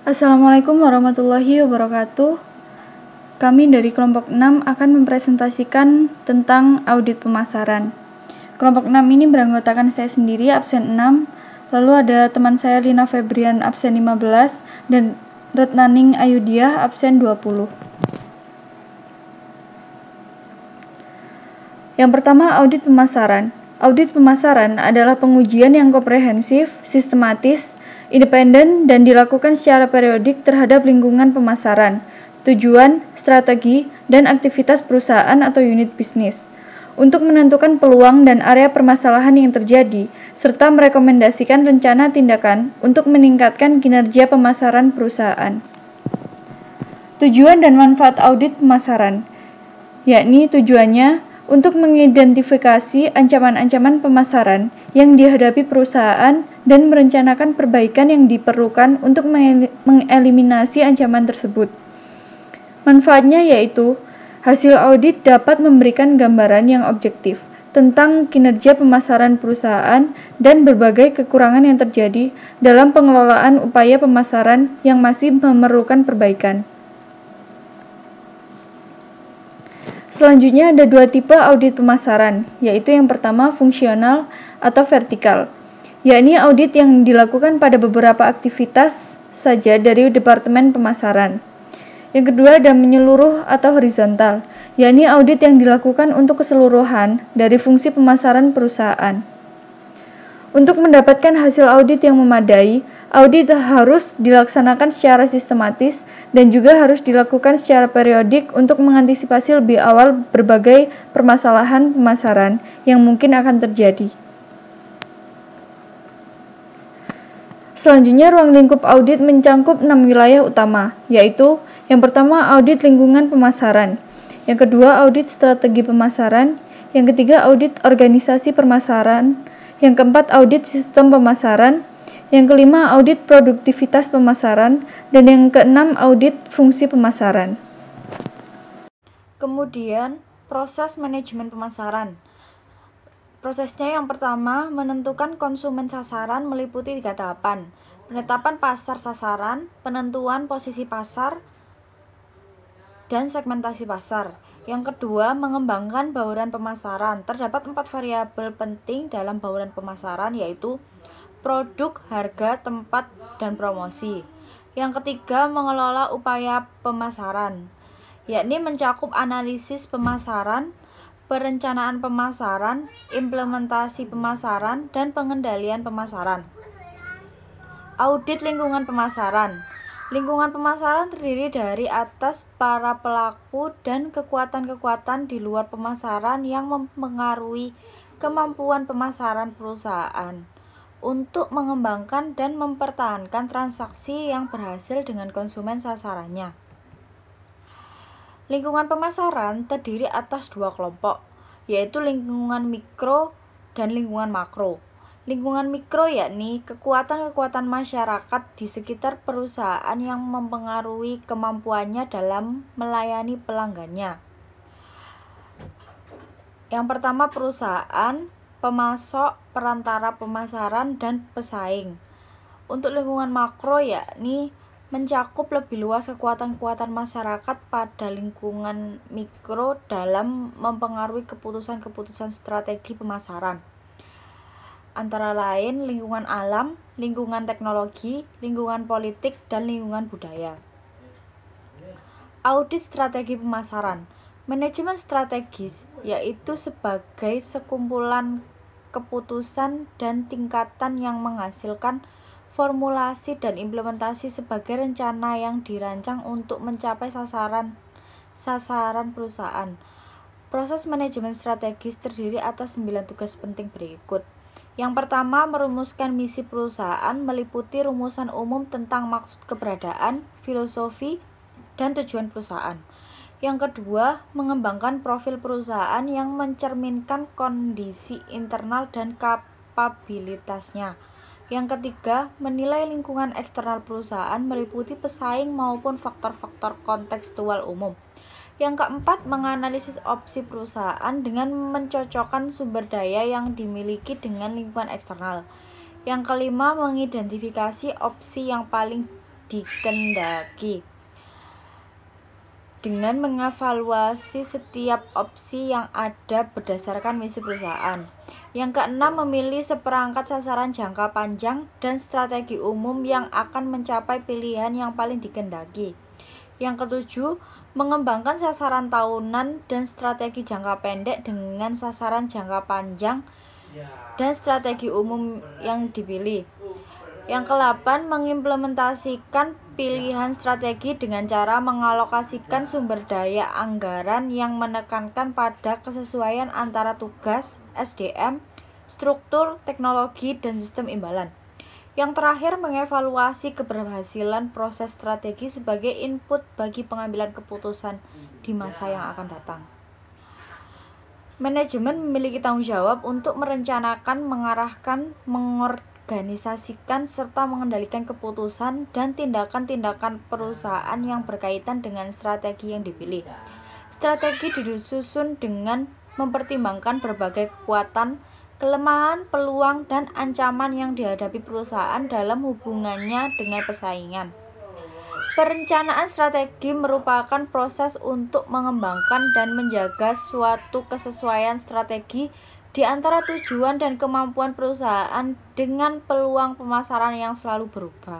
Assalamualaikum warahmatullahi wabarakatuh. Kami dari kelompok 6 akan mempresentasikan tentang audit pemasaran. Kelompok 6 ini beranggotakan saya sendiri, absen 6, lalu ada teman saya Lina Febrian, absen 15, dan Retnaning Ayudiah, absen 20. Yang pertama, audit pemasaran. Audit pemasaran adalah pengujian yang komprehensif, sistematis, independen, dan dilakukan secara periodik terhadap lingkungan pemasaran, tujuan, strategi, dan aktivitas perusahaan atau unit bisnis, untuk menentukan peluang dan area permasalahan yang terjadi, serta merekomendasikan rencana tindakan untuk meningkatkan kinerja pemasaran perusahaan. Tujuan dan manfaat audit pemasaran, yakni tujuannya untuk mengidentifikasi ancaman-ancaman pemasaran yang dihadapi perusahaan dan merencanakan perbaikan yang diperlukan untuk mengeliminasi ancaman tersebut. Manfaatnya yaitu, hasil audit dapat memberikan gambaran yang objektif tentang kinerja pemasaran perusahaan dan berbagai kekurangan yang terjadi dalam pengelolaan upaya pemasaran yang masih memerlukan perbaikan. Selanjutnya ada dua tipe audit pemasaran, yaitu yang pertama fungsional atau vertikal, yakni audit yang dilakukan pada beberapa aktivitas saja dari departemen pemasaran. Yang kedua ada menyeluruh atau horizontal, yakni audit yang dilakukan untuk keseluruhan dari fungsi pemasaran perusahaan. Untuk mendapatkan hasil audit yang memadai, audit harus dilaksanakan secara sistematis dan juga harus dilakukan secara periodik untuk mengantisipasi lebih awal berbagai permasalahan pemasaran yang mungkin akan terjadi. Selanjutnya, ruang lingkup audit mencakup 6 wilayah utama, yaitu yang pertama audit lingkungan pemasaran, yang kedua audit strategi pemasaran, yang ketiga audit organisasi pemasaran, yang keempat audit sistem pemasaran, yang kelima audit produktivitas pemasaran, dan yang keenam audit fungsi pemasaran. Kemudian proses manajemen pemasaran. Prosesnya yang pertama, menentukan konsumen sasaran meliputi 3 tahapan. Penetapan pasar sasaran, penentuan posisi pasar, dan segmentasi pasar. Yang kedua, mengembangkan bauran pemasaran. Terdapat 4 variabel penting dalam bauran pemasaran, yaitu produk, harga, tempat, dan promosi. Yang ketiga, mengelola upaya pemasaran, yakni mencakup analisis pemasaran, perencanaan pemasaran, implementasi pemasaran, dan pengendalian pemasaran. Audit lingkungan pemasaran. Lingkungan pemasaran terdiri dari atas para pelaku dan kekuatan-kekuatan di luar pemasaran yang mempengaruhi kemampuan pemasaran perusahaan untuk mengembangkan dan mempertahankan transaksi yang berhasil dengan konsumen sasarannya. Lingkungan pemasaran terdiri atas 2 kelompok, yaitu lingkungan mikro dan lingkungan makro. Lingkungan mikro yakni kekuatan-kekuatan masyarakat di sekitar perusahaan yang mempengaruhi kemampuannya dalam melayani pelanggannya. Yang pertama perusahaan, pemasok, perantara pemasaran, dan pesaing. Untuk lingkungan makro yakni mencakup lebih luas kekuatan-kekuatan masyarakat pada lingkungan mikro dalam mempengaruhi keputusan-keputusan strategi pemasaran, antara lain lingkungan alam, lingkungan teknologi, lingkungan politik, dan lingkungan budaya. Audit strategi pemasaran. Manajemen strategis yaitu sebagai sekumpulan keputusan dan tingkatan yang menghasilkan formulasi dan implementasi sebagai rencana yang dirancang untuk mencapai sasaran perusahaan. Proses manajemen strategis terdiri atas 9 tugas penting berikut. Yang pertama, merumuskan misi perusahaan meliputi rumusan umum tentang maksud keberadaan, filosofi, dan tujuan perusahaan. Yang kedua, mengembangkan profil perusahaan yang mencerminkan kondisi internal dan kapabilitasnya. Yang ketiga, menilai lingkungan eksternal perusahaan meliputi pesaing maupun faktor-faktor kontekstual umum. Yang keempat, menganalisis opsi perusahaan dengan mencocokkan sumber daya yang dimiliki dengan lingkungan eksternal. Yang kelima, mengidentifikasi opsi yang paling dikendaki dengan mengevaluasi setiap opsi yang ada berdasarkan misi perusahaan. Yang keenam, memilih seperangkat sasaran jangka panjang dan strategi umum yang akan mencapai pilihan yang paling dikendaki. Yang ketujuh, mengembangkan sasaran tahunan dan strategi jangka pendek dengan sasaran jangka panjang dan strategi umum yang dipilih. Yang ke-8, mengimplementasikan pilihan strategi dengan cara mengalokasikan sumber daya anggaran yang menekankan pada kesesuaian antara tugas, SDM, struktur, teknologi, dan sistem imbalan. Yang terakhir, mengevaluasi keberhasilan proses strategi sebagai input bagi pengambilan keputusan di masa yang akan datang. Manajemen memiliki tanggung jawab untuk merencanakan, mengarahkan, mengorganisasikan, serta mengendalikan keputusan dan tindakan-tindakan perusahaan yang berkaitan dengan strategi yang dipilih. Strategi disusun dengan mempertimbangkan berbagai kekuatan, kelemahan, peluang, dan ancaman yang dihadapi perusahaan dalam hubungannya dengan persaingan. Perencanaan strategi merupakan proses untuk mengembangkan dan menjaga suatu kesesuaian strategi di antara tujuan dan kemampuan perusahaan dengan peluang pemasaran yang selalu berubah.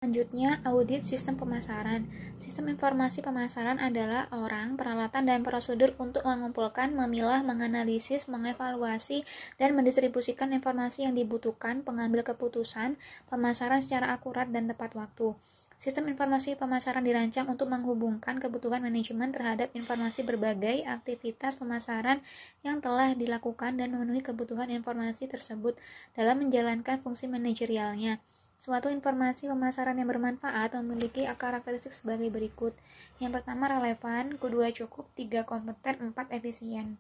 Selanjutnya, audit sistem pemasaran. Sistem informasi pemasaran adalah orang, peralatan, dan prosedur untuk mengumpulkan, memilah, menganalisis, mengevaluasi, dan mendistribusikan informasi yang dibutuhkan pengambil keputusan pemasaran secara akurat dan tepat waktu. Sistem informasi pemasaran dirancang untuk menghubungkan kebutuhan manajemen terhadap informasi berbagai aktivitas pemasaran yang telah dilakukan dan memenuhi kebutuhan informasi tersebut dalam menjalankan fungsi manajerialnya. Suatu informasi pemasaran yang bermanfaat memiliki karakteristik sebagai berikut. Yang pertama, relevan, kedua cukup, tiga kompeten, empat efisien.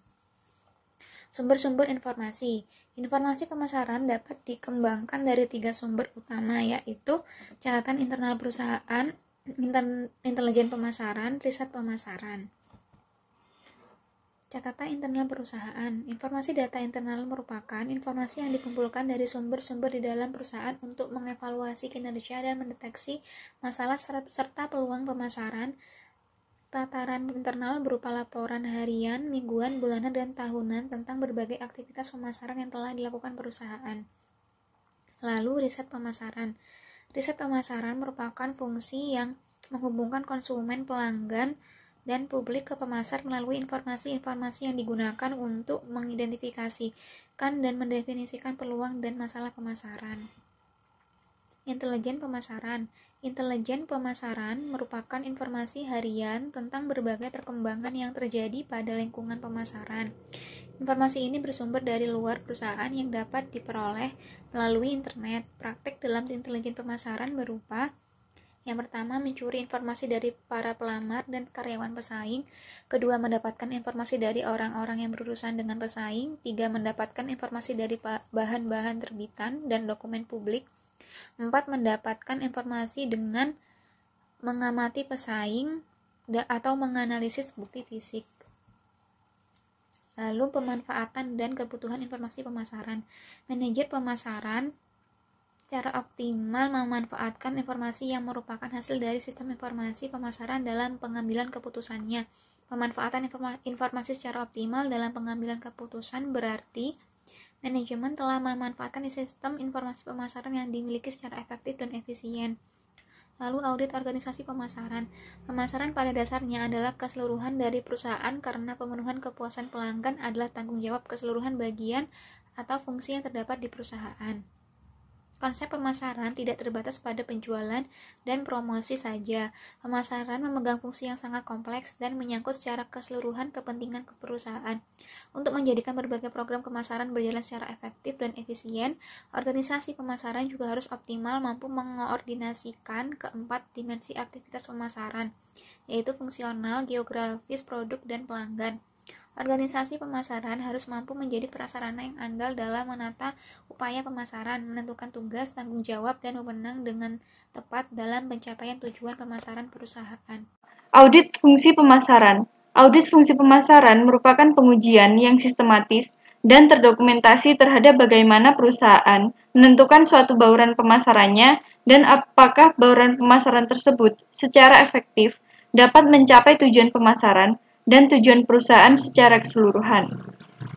Sumber-sumber informasi. Informasi pemasaran dapat dikembangkan dari tiga sumber utama, yaitu catatan internal perusahaan, intelijen pemasaran, riset pemasaran. Catatan internal perusahaan. Informasi data internal merupakan informasi yang dikumpulkan dari sumber-sumber di dalam perusahaan untuk mengevaluasi kinerja dan mendeteksi masalah serta peluang pemasaran. Tataran internal berupa laporan harian, mingguan, bulanan, dan tahunan tentang berbagai aktivitas pemasaran yang telah dilakukan perusahaan. Lalu, riset pemasaran. Riset pemasaran merupakan fungsi yang menghubungkan konsumen, pelanggan, dan publik ke pemasar melalui informasi-informasi yang digunakan untuk mengidentifikasikan dan mendefinisikan peluang dan masalah pemasaran. Intelijen pemasaran. Intelijen pemasaran merupakan informasi harian tentang berbagai perkembangan yang terjadi pada lingkungan pemasaran. Informasi ini bersumber dari luar perusahaan yang dapat diperoleh melalui internet. Praktik dalam intelijen pemasaran berupa: yang pertama, mencuri informasi dari para pelamar dan karyawan pesaing. Kedua, mendapatkan informasi dari orang-orang yang berurusan dengan pesaing. Tiga, mendapatkan informasi dari bahan-bahan terbitan dan dokumen publik. Empat, mendapatkan informasi dengan mengamati pesaing atau menganalisis bukti fisik. Lalu, pemanfaatan dan kebutuhan informasi pemasaran. Manajer pemasaran secara optimal memanfaatkan informasi yang merupakan hasil dari sistem informasi pemasaran dalam pengambilan keputusannya. Pemanfaatan informasi secara optimal dalam pengambilan keputusan berarti manajemen telah memanfaatkan sistem informasi pemasaran yang dimiliki secara efektif dan efisien. Lalu, audit organisasi pemasaran. Pemasaran pada dasarnya adalah keseluruhan dari perusahaan karena pemenuhan kepuasan pelanggan adalah tanggung jawab keseluruhan bagian atau fungsi yang terdapat di perusahaan. Konsep pemasaran tidak terbatas pada penjualan dan promosi saja. Pemasaran memegang fungsi yang sangat kompleks dan menyangkut secara keseluruhan kepentingan perusahaan. Untuk menjadikan berbagai program pemasaran berjalan secara efektif dan efisien, organisasi pemasaran juga harus optimal mampu mengkoordinasikan keempat dimensi aktivitas pemasaran, yaitu fungsional, geografis, produk, dan pelanggan. Organisasi pemasaran harus mampu menjadi prasarana yang andal dalam menata upaya pemasaran, menentukan tugas, tanggung jawab, dan wewenang dengan tepat dalam pencapaian tujuan pemasaran perusahaan. Audit fungsi pemasaran. Audit fungsi pemasaran merupakan pengujian yang sistematis dan terdokumentasi terhadap bagaimana perusahaan menentukan suatu bauran pemasarannya dan apakah bauran pemasaran tersebut secara efektif dapat mencapai tujuan pemasaran dan tujuan perusahaan secara keseluruhan.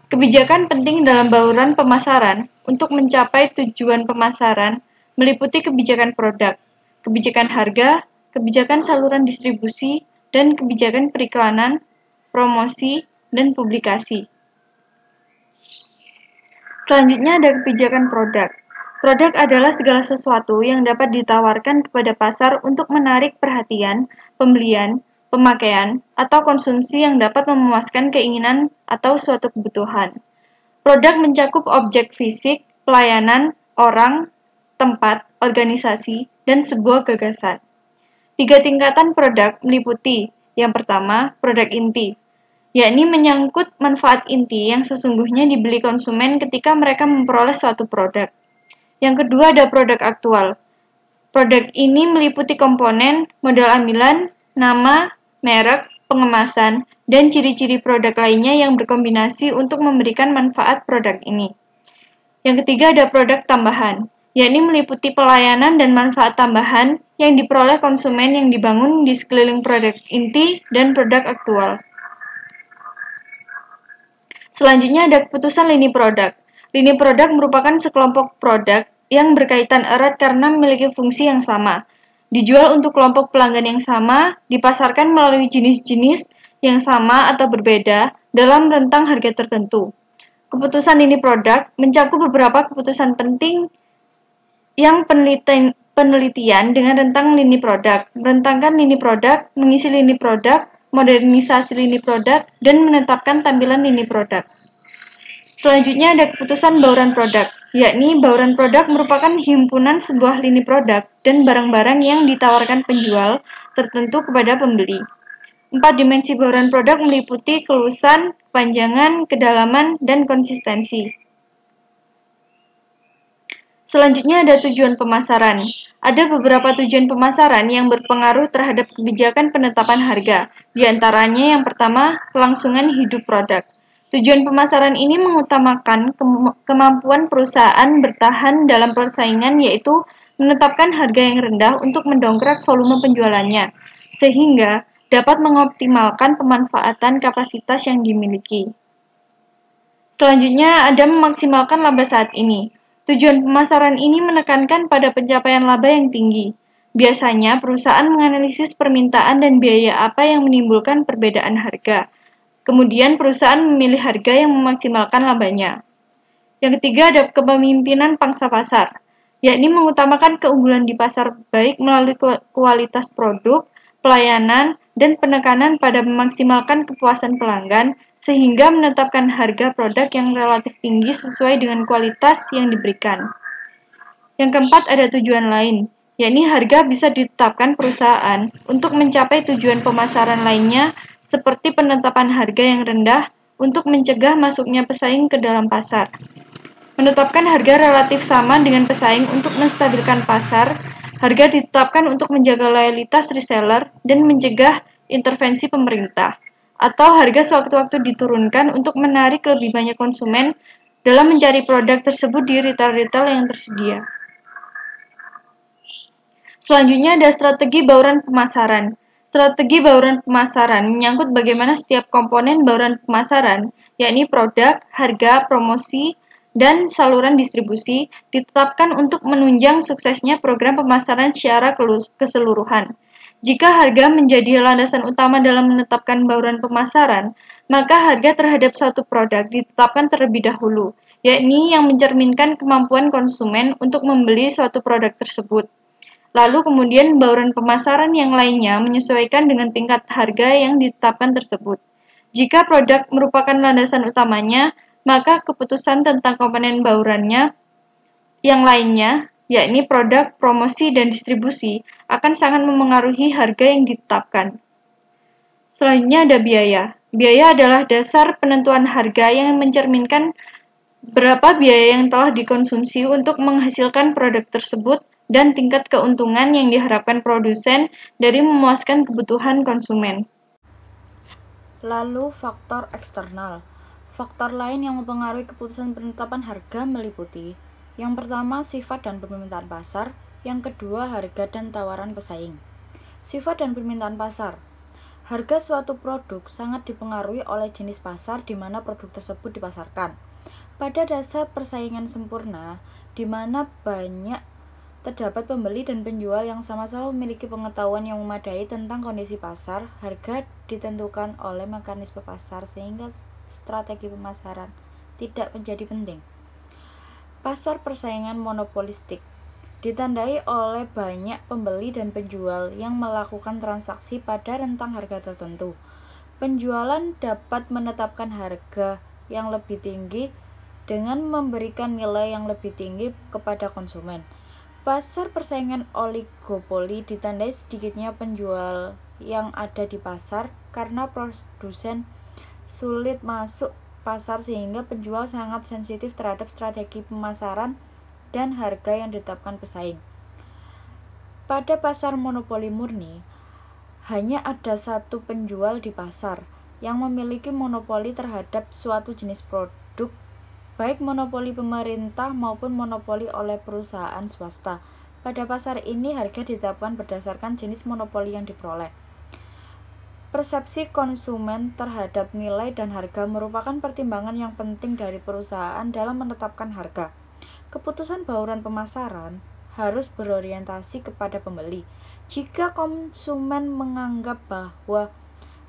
Kebijakan penting dalam bauran pemasaran untuk mencapai tujuan pemasaran meliputi kebijakan produk, kebijakan harga, kebijakan saluran distribusi, dan kebijakan periklanan, promosi, dan publikasi. Selanjutnya ada kebijakan produk. Produk adalah segala sesuatu yang dapat ditawarkan kepada pasar untuk menarik perhatian, pembelian, pemakaian, atau konsumsi yang dapat memuaskan keinginan atau suatu kebutuhan. Produk mencakup objek fisik, pelayanan, orang, tempat, organisasi, dan sebuah gagasan. 3 tingkatan produk meliputi, yang pertama, produk inti, yakni menyangkut manfaat inti yang sesungguhnya dibeli konsumen ketika mereka memperoleh suatu produk. Yang kedua ada produk aktual. Produk ini meliputi komponen, modal amilan, nama, merek, pengemasan, dan ciri-ciri produk lainnya yang berkombinasi untuk memberikan manfaat produk ini. Yang ketiga ada produk tambahan, yakni meliputi pelayanan dan manfaat tambahan yang diperoleh konsumen yang dibangun di sekeliling produk inti dan produk aktual. Selanjutnya ada keputusan lini produk. Lini produk merupakan sekelompok produk yang berkaitan erat karena memiliki fungsi yang sama. Dijual untuk kelompok pelanggan yang sama, dipasarkan melalui jenis-jenis yang sama atau berbeda dalam rentang harga tertentu. Keputusan lini produk mencakup beberapa keputusan penting yang penelitian dengan rentang lini produk, merentangkan lini produk, mengisi lini produk, modernisasi lini produk, dan menetapkan tampilan lini produk. Selanjutnya ada keputusan bauran produk, yakni bauran produk merupakan himpunan sebuah lini produk dan barang-barang yang ditawarkan penjual tertentu kepada pembeli. 4 dimensi bauran produk meliputi keluasan, kepanjangan, kedalaman, dan konsistensi. Selanjutnya ada tujuan pemasaran. Ada beberapa tujuan pemasaran yang berpengaruh terhadap kebijakan penetapan harga. Di antaranya yang pertama, kelangsungan hidup produk. Tujuan pemasaran ini mengutamakan kemampuan perusahaan bertahan dalam persaingan, yaitu menetapkan harga yang rendah untuk mendongkrak volume penjualannya, sehingga dapat mengoptimalkan pemanfaatan kapasitas yang dimiliki. Selanjutnya ada memaksimalkan laba saat ini. Tujuan pemasaran ini menekankan pada pencapaian laba yang tinggi. Biasanya, perusahaan menganalisis permintaan dan biaya apa yang menimbulkan perbedaan harga. Kemudian, perusahaan memilih harga yang memaksimalkan labanya. Yang ketiga ada kepemimpinan pangsa pasar, yakni mengutamakan keunggulan di pasar baik melalui kualitas produk, pelayanan, dan penekanan pada memaksimalkan kepuasan pelanggan, sehingga menetapkan harga produk yang relatif tinggi sesuai dengan kualitas yang diberikan. Yang keempat ada tujuan lain, yakni harga bisa ditetapkan perusahaan untuk mencapai tujuan pemasaran lainnya seperti penetapan harga yang rendah untuk mencegah masuknya pesaing ke dalam pasar. Menetapkan harga relatif sama dengan pesaing untuk menstabilkan pasar. Harga ditetapkan untuk menjaga loyalitas reseller dan mencegah intervensi pemerintah. Atau harga sewaktu-waktu diturunkan untuk menarik lebih banyak konsumen dalam mencari produk tersebut di retail-retail yang tersedia. Selanjutnya ada strategi bauran pemasaran. Strategi bauran pemasaran menyangkut bagaimana setiap komponen bauran pemasaran, yakni produk, harga, promosi, dan saluran distribusi, ditetapkan untuk menunjang suksesnya program pemasaran secara keseluruhan. Jika harga menjadi landasan utama dalam menetapkan bauran pemasaran, maka harga terhadap suatu produk ditetapkan terlebih dahulu, yakni yang mencerminkan kemampuan konsumen untuk membeli suatu produk tersebut. Lalu kemudian bauran pemasaran yang lainnya menyesuaikan dengan tingkat harga yang ditetapkan tersebut. Jika produk merupakan landasan utamanya, maka keputusan tentang komponen baurannya yang lainnya, yakni produk, promosi, dan distribusi, akan sangat memengaruhi harga yang ditetapkan. Selanjutnya ada biaya. Biaya adalah dasar penentuan harga yang mencerminkan berapa biaya yang telah dikonsumsi untuk menghasilkan produk tersebut dan tingkat keuntungan yang diharapkan produsen dari memuaskan kebutuhan konsumen. Lalu faktor eksternal. Faktor lain yang mempengaruhi keputusan penetapan harga meliputi: yang pertama, sifat dan permintaan pasar; yang kedua, harga dan tawaran pesaing. Sifat dan permintaan pasar. Harga suatu produk sangat dipengaruhi oleh jenis pasar di mana produk tersebut dipasarkan. Pada dasar persaingan sempurna, di mana banyak terdapat pembeli dan penjual yang sama-sama memiliki pengetahuan yang memadai tentang kondisi pasar, harga ditentukan oleh mekanisme pasar sehingga strategi pemasaran tidak menjadi penting. Pasar persaingan monopolistik ditandai oleh banyak pembeli dan penjual yang melakukan transaksi pada rentang harga tertentu. Penjualan dapat menetapkan harga yang lebih tinggi dengan memberikan nilai yang lebih tinggi kepada konsumen. Pasar persaingan oligopoli ditandai sedikitnya penjual yang ada di pasar karena produsen sulit masuk pasar sehingga penjual sangat sensitif terhadap strategi pemasaran dan harga yang ditetapkan pesaing. Pada pasar monopoli murni, hanya ada satu penjual di pasar yang memiliki monopoli terhadap suatu jenis produk, baik monopoli pemerintah maupun monopoli oleh perusahaan swasta. Pada pasar ini harga ditetapkan berdasarkan jenis monopoli yang diperoleh. Persepsi konsumen terhadap nilai dan harga merupakan pertimbangan yang penting dari perusahaan dalam menetapkan harga. Keputusan bauran pemasaran harus berorientasi kepada pembeli. Jika konsumen menganggap bahwa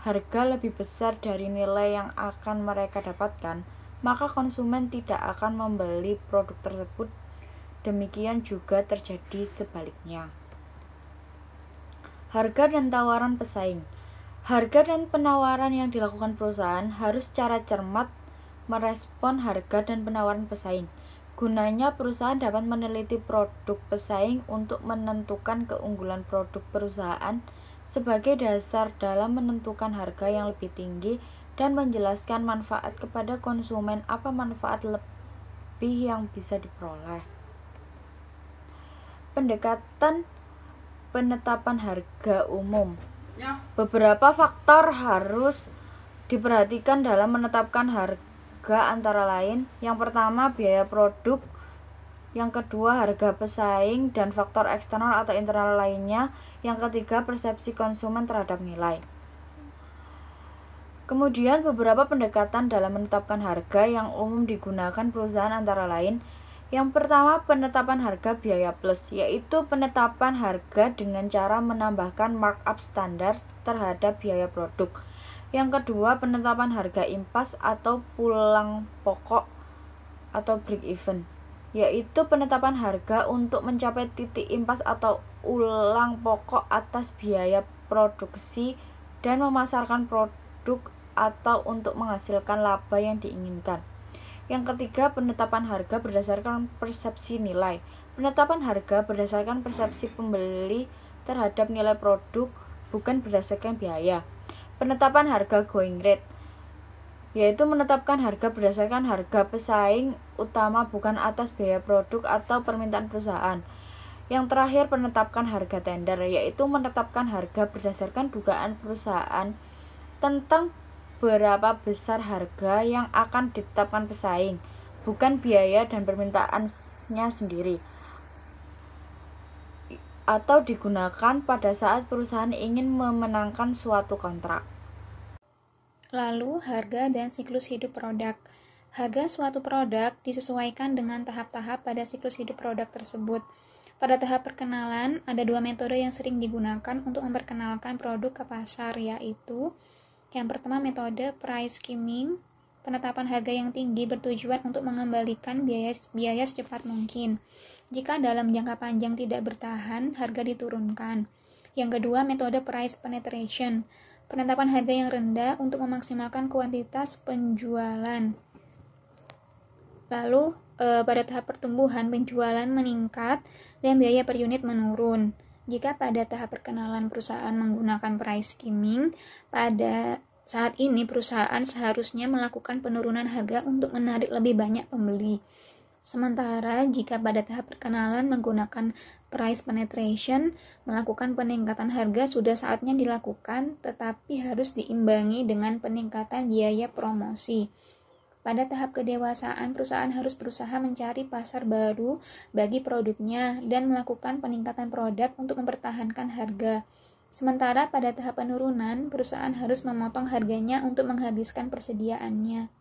harga lebih besar dari nilai yang akan mereka dapatkan, maka konsumen tidak akan membeli produk tersebut. Demikian juga terjadi sebaliknya. Harga dan tawaran pesaing. Harga dan penawaran yang dilakukan perusahaan harus secara cermat merespon harga dan penawaran pesaing. Gunanya perusahaan dapat meneliti produk pesaing untuk menentukan keunggulan produk perusahaan sebagai dasar dalam menentukan harga yang lebih tinggi dan menjelaskan manfaat kepada konsumen apa manfaat lebih yang bisa diperoleh. Pendekatan penetapan harga umum. Beberapa faktor harus diperhatikan dalam menetapkan harga antara lain: yang pertama, biaya produk; yang kedua, harga pesaing dan faktor eksternal atau internal lainnya; yang ketiga, persepsi konsumen terhadap nilai. Kemudian beberapa pendekatan dalam menetapkan harga yang umum digunakan perusahaan antara lain: yang pertama, penetapan harga biaya plus, yaitu penetapan harga dengan cara menambahkan markup standar terhadap biaya produk. Yang kedua, penetapan harga impas atau pulang pokok atau break even, yaitu penetapan harga untuk mencapai titik impas atau ulang pokok atas biaya produksi dan memasarkan produk atau untuk menghasilkan laba yang diinginkan. Yang ketiga, penetapan harga berdasarkan persepsi nilai. Penetapan harga berdasarkan persepsi pembeli terhadap nilai produk, bukan berdasarkan biaya. Penetapan harga going rate, yaitu menetapkan harga berdasarkan harga pesaing utama bukan atas biaya produk atau permintaan perusahaan. Yang terakhir, penetapan harga tender, yaitu menetapkan harga berdasarkan dugaan perusahaan tentang berapa besar harga yang akan ditetapkan pesaing, bukan biaya dan permintaannya sendiri, atau digunakan pada saat perusahaan ingin memenangkan suatu kontrak. Lalu, harga dan siklus hidup produk. Harga suatu produk disesuaikan dengan tahap-tahap pada siklus hidup produk tersebut. Pada tahap perkenalan, ada dua metode yang sering digunakan untuk memperkenalkan produk ke pasar, yaitu: yang pertama, metode price skimming. Penetapan harga yang tinggi bertujuan untuk mengembalikan biaya secepat mungkin. Jika dalam jangka panjang tidak bertahan, harga diturunkan. Yang kedua, metode price penetration. Penetapan harga yang rendah untuk memaksimalkan kuantitas penjualan. Lalu, pada tahap pertumbuhan, penjualan meningkat dan biaya per unit menurun. Jika pada tahap perkenalan perusahaan menggunakan price skimming, pada saat ini perusahaan seharusnya melakukan penurunan harga untuk menarik lebih banyak pembeli. Sementara jika pada tahap perkenalan menggunakan price penetration, melakukan peningkatan harga sudah saatnya dilakukan, tetapi harus diimbangi dengan peningkatan biaya promosi. Pada tahap kedewasaan, perusahaan harus berusaha mencari pasar baru bagi produknya dan melakukan peningkatan produk untuk mempertahankan harga. Sementara pada tahap penurunan, perusahaan harus memotong harganya untuk menghabiskan persediaannya.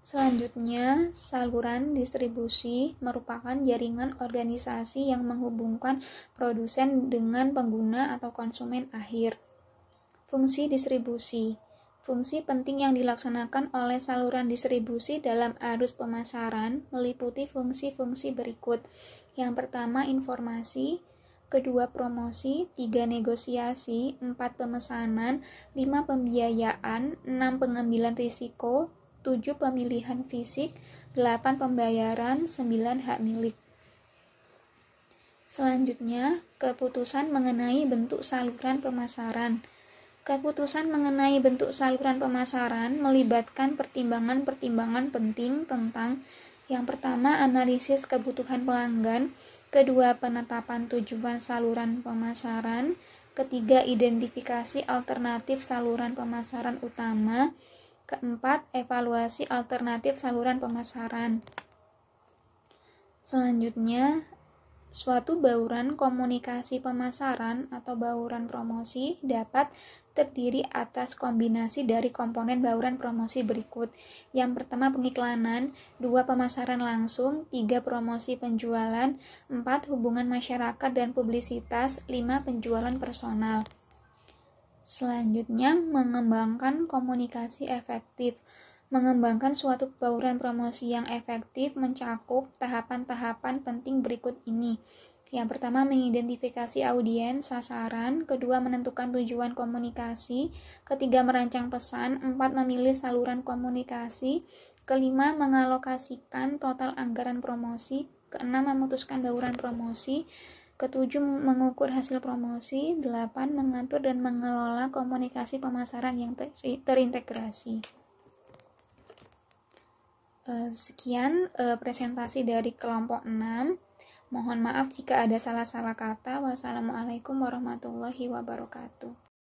Selanjutnya, saluran distribusi merupakan jaringan organisasi yang menghubungkan produsen dengan pengguna atau konsumen akhir. Fungsi distribusi. Fungsi penting yang dilaksanakan oleh saluran distribusi dalam arus pemasaran meliputi fungsi-fungsi berikut. Yang pertama, informasi. Kedua, promosi. 3, negosiasi. 4, pemesanan. 5, pembiayaan. 6, pengambilan risiko. 7, pemilihan fisik. 8, pembayaran. 9, hak milik. Selanjutnya, keputusan mengenai bentuk saluran pemasaran. Keputusan mengenai bentuk saluran pemasaran melibatkan pertimbangan-pertimbangan penting tentang yang pertama, analisis kebutuhan pelanggan. Kedua, penetapan tujuan saluran pemasaran. Ketiga, identifikasi alternatif saluran pemasaran utama. Keempat, evaluasi alternatif saluran pemasaran. Selanjutnya, suatu bauran komunikasi pemasaran atau bauran promosi dapat terdiri atas kombinasi dari komponen bauran promosi berikut. Yang pertama, pengiklanan. 2, pemasaran langsung. 3, promosi penjualan. 4, hubungan masyarakat dan publisitas. 5, penjualan personal. Selanjutnya, mengembangkan komunikasi efektif. Mengembangkan suatu bauran promosi yang efektif mencakup tahapan-tahapan penting berikut ini. Yang pertama, mengidentifikasi audiens sasaran. Kedua, menentukan tujuan komunikasi. Ketiga, merancang pesan. 4, memilih saluran komunikasi. Kelima, mengalokasikan total anggaran promosi. Keenam, memutuskan bauran promosi. Ketujuh, mengukur hasil promosi. 8, mengatur dan mengelola komunikasi pemasaran yang terintegrasi. Sekian presentasi dari kelompok 6. Mohon maaf jika ada salah-salah kata. Wassalamualaikum warahmatullahi wabarakatuh.